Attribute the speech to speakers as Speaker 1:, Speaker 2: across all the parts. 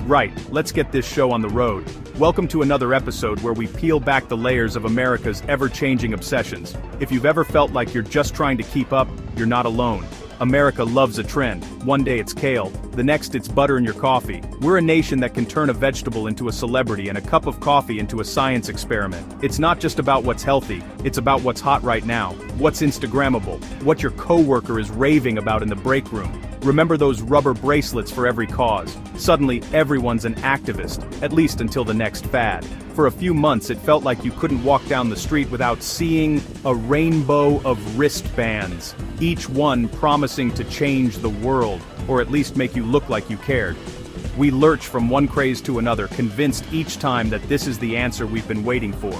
Speaker 1: Right, let's get this show on the road. Welcome to another episode where we peel back the layers of America's ever-changing obsessions. If you've ever felt like you're just trying to keep up, you're not alone. America loves a trend. One day it's kale, the next it's butter in your coffee. We're a nation that can turn a vegetable into a celebrity and a cup of coffee into a science experiment. It's not just about what's healthy, it's about what's hot right now, what's Instagrammable, what your coworker is raving about in the break room. Remember those rubber bracelets for every cause. Suddenly, everyone's an activist, at least until the next fad. For a few months it felt like you couldn't walk down the street without seeing a rainbow of wristbands, each one promising to change the world, or at least make you look like you cared. We lurch from one craze to another, convinced each time that this is the answer we've been waiting for.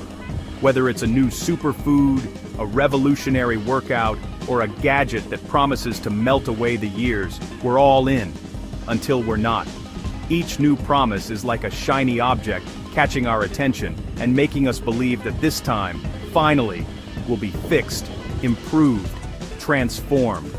Speaker 1: Whether it's a new superfood, a revolutionary workout, or a gadget that promises to melt away the years, we're all in. Until we're not. Each new promise is like a shiny object, catching our attention, and making us believe that this time, finally, we'll be fixed, improved, transformed.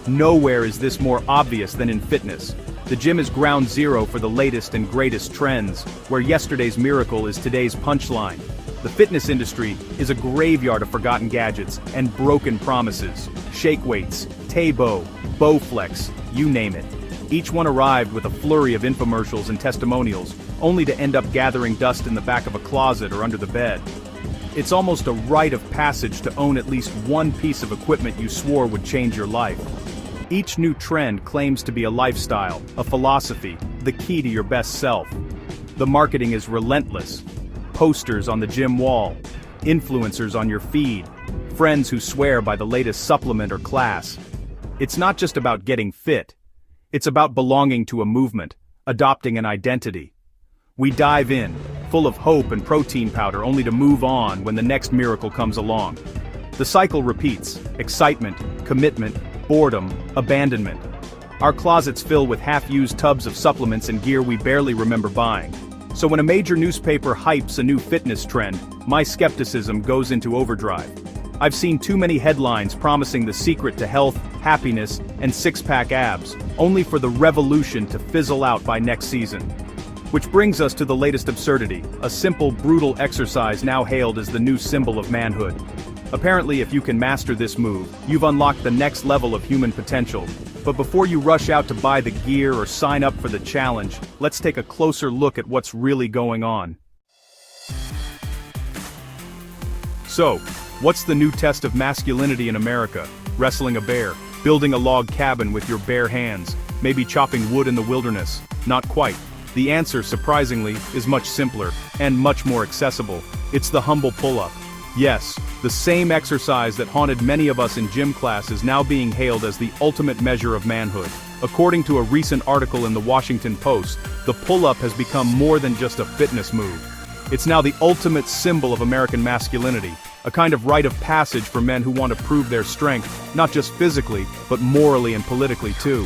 Speaker 1: Nowhere is this more obvious than in fitness. The gym is ground zero for the latest and greatest trends, where yesterday's miracle is today's punchline. The fitness industry is a graveyard of forgotten gadgets and broken promises. Shake weights, Tabo, Bowflex, you name it. Each one arrived with a flurry of infomercials and testimonials, only to end up gathering dust in the back of a closet or under the bed. It's almost a rite of passage to own at least one piece of equipment you swore would change your life. Each new trend claims to be a lifestyle, a philosophy, the key to your best self. The marketing is relentless. Posters on the gym wall, influencers on your feed, friends who swear by the latest supplement or class. It's not just about getting fit. It's about belonging to a movement, adopting an identity. We dive in, full of hope and protein powder, only to move on when the next miracle comes along. The cycle repeats: excitement, commitment, boredom, abandonment. Our closets fill with half-used tubs of supplements and gear we barely remember buying. So when a major newspaper hypes a new fitness trend, my skepticism goes into overdrive. I've seen too many headlines promising the secret to health, happiness, and six-pack abs, only for the revolution to fizzle out by next season. Which brings us to the latest absurdity, a simple, brutal exercise now hailed as the new symbol of manhood. Apparently, if you can master this move, you've unlocked the next level of human potential. But before you rush out to buy the gear or sign up for the challenge, let's take a closer look at what's really going on. So, what's the new test of masculinity in America? Wrestling a bear, building a log cabin with your bare hands, maybe chopping wood in the wilderness? Not quite. The answer, surprisingly, is much simpler, and much more accessible. It's the humble pull-up. Yes, the same exercise that haunted many of us in gym class is now being hailed as the ultimate measure of manhood. According to a recent article in the Washington Post, the pull-up has become more than just a fitness move. It's now the ultimate symbol of American masculinity, a kind of rite of passage for men who want to prove their strength, not just physically, but morally and politically too.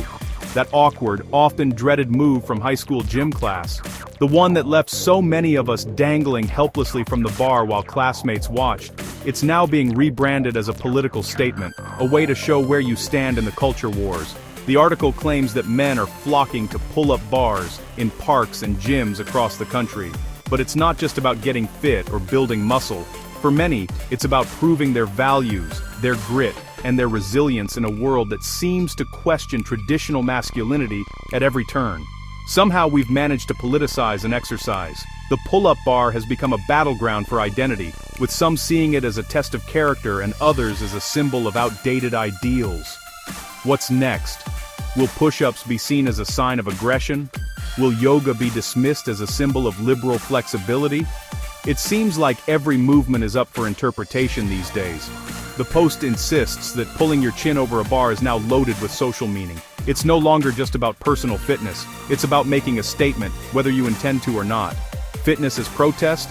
Speaker 1: That awkward, often dreaded move from high school gym class. The one that left so many of us dangling helplessly from the bar while classmates watched. It's now being rebranded as a political statement, a way to show where you stand in the culture wars. The article claims that men are flocking to pull-up bars in parks and gyms across the country. But it's not just about getting fit or building muscle. For many, it's about proving their values, their grit, and their resilience in a world that seems to question traditional masculinity at every turn. Somehow we've managed to politicize an exercise. The pull-up bar has become a battleground for identity, with some seeing it as a test of character and others as a symbol of outdated ideals. What's next? Will push-ups be seen as a sign of aggression? Will yoga be dismissed as a symbol of liberal flexibility? It seems like every movement is up for interpretation these days. The Post insists that pulling your chin over a bar is now loaded with social meaning. It's no longer just about personal fitness, it's about making a statement, whether you intend to or not. Fitness as protest?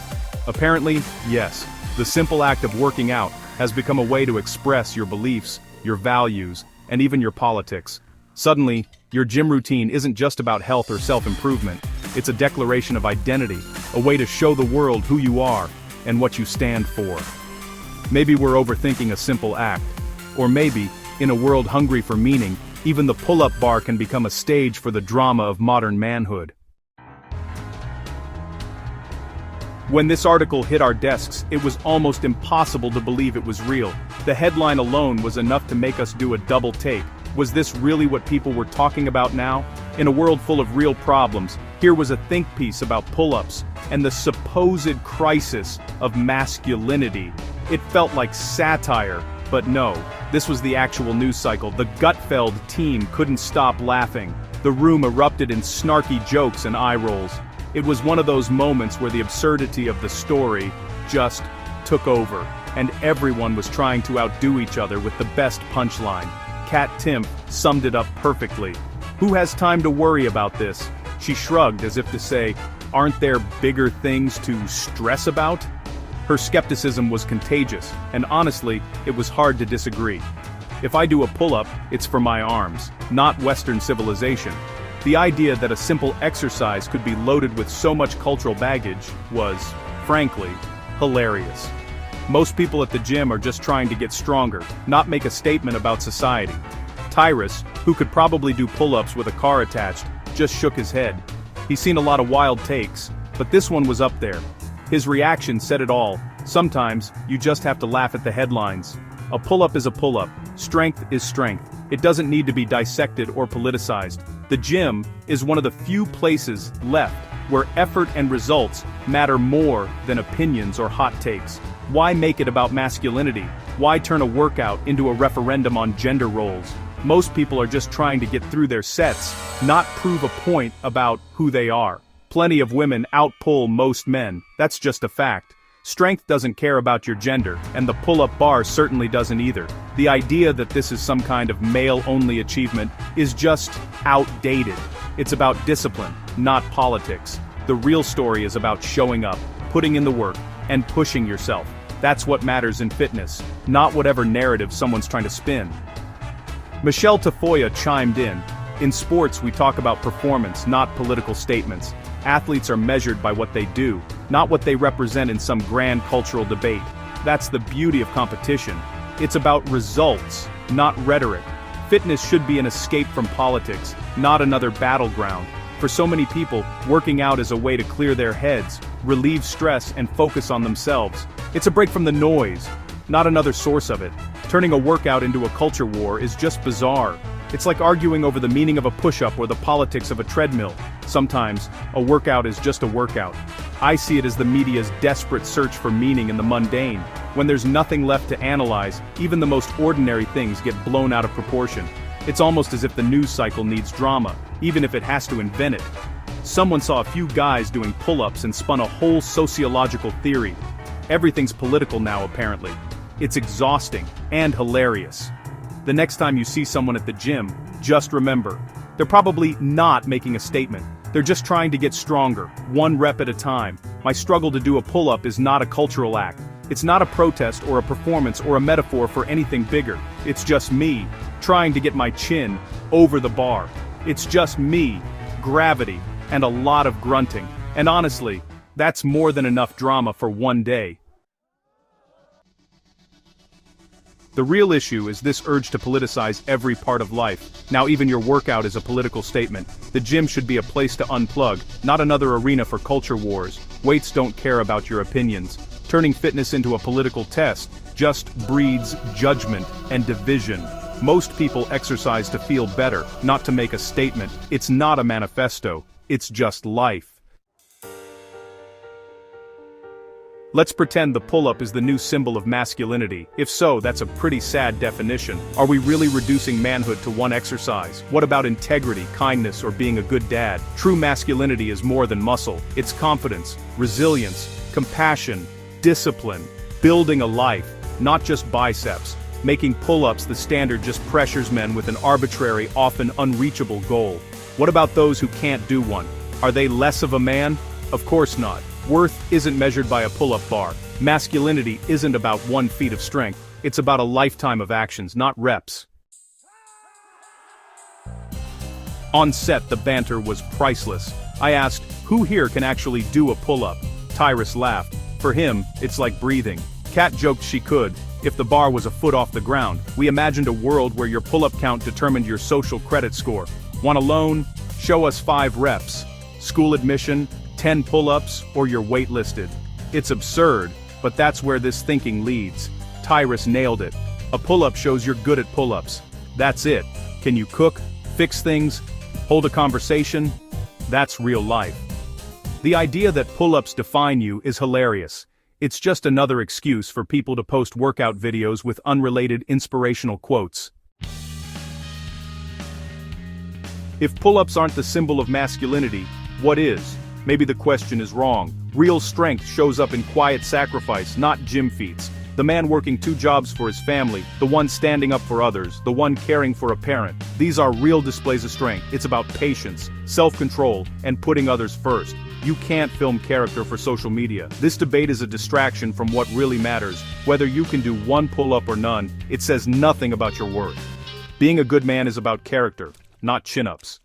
Speaker 1: Apparently, yes. The simple act of working out has become a way to express your beliefs, your values, and even your politics. Suddenly, your gym routine isn't just about health or self-improvement, it's a declaration of identity, a way to show the world who you are and what you stand for. Maybe we're overthinking a simple act. Or maybe, in a world hungry for meaning, even the pull-up bar can become a stage for the drama of modern manhood. When this article hit our desks, it was almost impossible to believe it was real. The headline alone was enough to make us do a double take. Was this really what people were talking about now? In a world full of real problems, here was a think piece about pull-ups and the supposed crisis of masculinity. It felt like satire, but no, this was the actual news cycle. The Gutfeld team couldn't stop laughing. The room erupted in snarky jokes and eye rolls. It was one of those moments where the absurdity of the story just took over, and everyone was trying to outdo each other with the best punchline. Kat Timpf summed it up perfectly. "Who has time to worry about this?" She shrugged as if to say, "Aren't there bigger things to stress about?" Her skepticism was contagious, and honestly, it was hard to disagree. If I do a pull-up, it's for my arms, not Western civilization. The idea that a simple exercise could be loaded with so much cultural baggage was, frankly, hilarious. Most people at the gym are just trying to get stronger, not make a statement about society. Tyrus, who could probably do pull-ups with a car attached, just shook his head. He's seen a lot of wild takes, but this one was up there. His reaction said it all. Sometimes, you just have to laugh at the headlines. A pull-up is a pull-up. Strength is strength. It doesn't need to be dissected or politicized. The gym is one of the few places left where effort and results matter more than opinions or hot takes. Why make it about masculinity? Why turn a workout into a referendum on gender roles? Most people are just trying to get through their sets, not prove a point about who they are. Plenty of women outpull most men, that's just a fact. Strength doesn't care about your gender, and the pull-up bar certainly doesn't either. The idea that this is some kind of male-only achievement is just outdated. It's about discipline, not politics. The real story is about showing up, putting in the work, and pushing yourself. That's what matters in fitness, not whatever narrative someone's trying to spin. Michelle Tafoya chimed in. "In sports we talk about performance, not political statements. Athletes are measured by what they do, not what they represent in some grand cultural debate. That's the beauty of competition. It's about results, not rhetoric. Fitness should be an escape from politics, not another battleground. For so many people, working out is a way to clear their heads, relieve stress, and focus on themselves. It's a break from the noise, not another source of it. Turning a workout into a culture war is just bizarre. It's like arguing over the meaning of a push-up or the politics of a treadmill. Sometimes, a workout is just a workout. I see it as the media's desperate search for meaning in the mundane. When there's nothing left to analyze, even the most ordinary things get blown out of proportion. It's almost as if the news cycle needs drama, even if it has to invent it. Someone saw a few guys doing pull-ups and spun a whole sociological theory. Everything's political now, apparently. It's exhausting and hilarious. The next time you see someone at the gym, just remember, they're probably not making a statement. They're just trying to get stronger, one rep at a time. My struggle to do a pull-up is not a cultural act. It's not a protest or a performance or a metaphor for anything bigger. It's just me, trying to get my chin over the bar. It's just me, gravity, and a lot of grunting. And honestly, that's more than enough drama for one day. The real issue is this urge to politicize every part of life. Now even your workout is a political statement. The gym should be a place to unplug, not another arena for culture wars. Weights don't care about your opinions. Turning fitness into a political test just breeds judgment and division. Most people exercise to feel better, not to make a statement. It's not a manifesto. It's just life. Let's pretend the pull-up is the new symbol of masculinity. If so, that's a pretty sad definition. Are we really reducing manhood to one exercise? What about integrity, kindness, or being a good dad? True masculinity is more than muscle. It's confidence, resilience, compassion, discipline, building a life, not just biceps. Making pull-ups the standard just pressures men with an arbitrary, often unreachable goal. What about those who can't do one? Are they less of a man? Of course not. Worth isn't measured by a pull-up bar. Masculinity isn't about 1 feat of strength. It's about a lifetime of actions, not reps. On set, the banter was priceless. I asked, who here can actually do a pull-up? Tyrus laughed. For him, it's like breathing. Kat joked she could, if the bar was a foot off the ground. We imagined a world where your pull-up count determined your social credit score. Want a loan? Show us 5 reps. School admission? 10 pull-ups, or you're waitlisted. It's absurd, but that's where this thinking leads. Tyrus nailed it. A pull-up shows you're good at pull-ups. That's it. Can you cook, fix things, hold a conversation? That's real life. The idea that pull-ups define you is hilarious. It's just another excuse for people to post workout videos with unrelated inspirational quotes. If pull-ups aren't the symbol of masculinity, what is? Maybe the question is wrong. Real strength shows up in quiet sacrifice, not gym feats. The man working 2 jobs for his family, the one standing up for others, the one caring for a parent. These are real displays of strength. It's about patience, self-control, and putting others first. You can't film character for social media. This debate is a distraction from what really matters. Whether you can do 1 pull-up or none, it says nothing about your worth. Being a good man is about character, not chin-ups.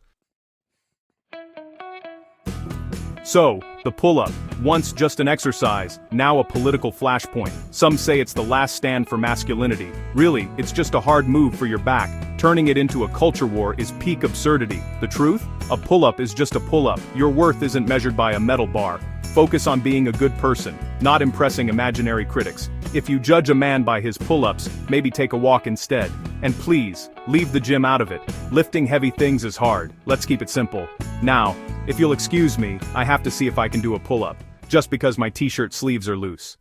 Speaker 1: So, the pull-up, once just an exercise, now a political flashpoint. Some say it's the last stand for masculinity. Really, it's just a hard move for your back. Turning it into a culture war is peak absurdity. The truth? A pull-up is just a pull-up. Your worth isn't measured by a metal bar. Focus on being a good person, not impressing imaginary critics. If you judge a man by his pull-ups, maybe take a walk instead. And please, leave the gym out of it. Lifting heavy things is hard. Let's keep it simple. Now, if you'll excuse me, I have to see if I can do a pull-up, just because my t-shirt sleeves are loose.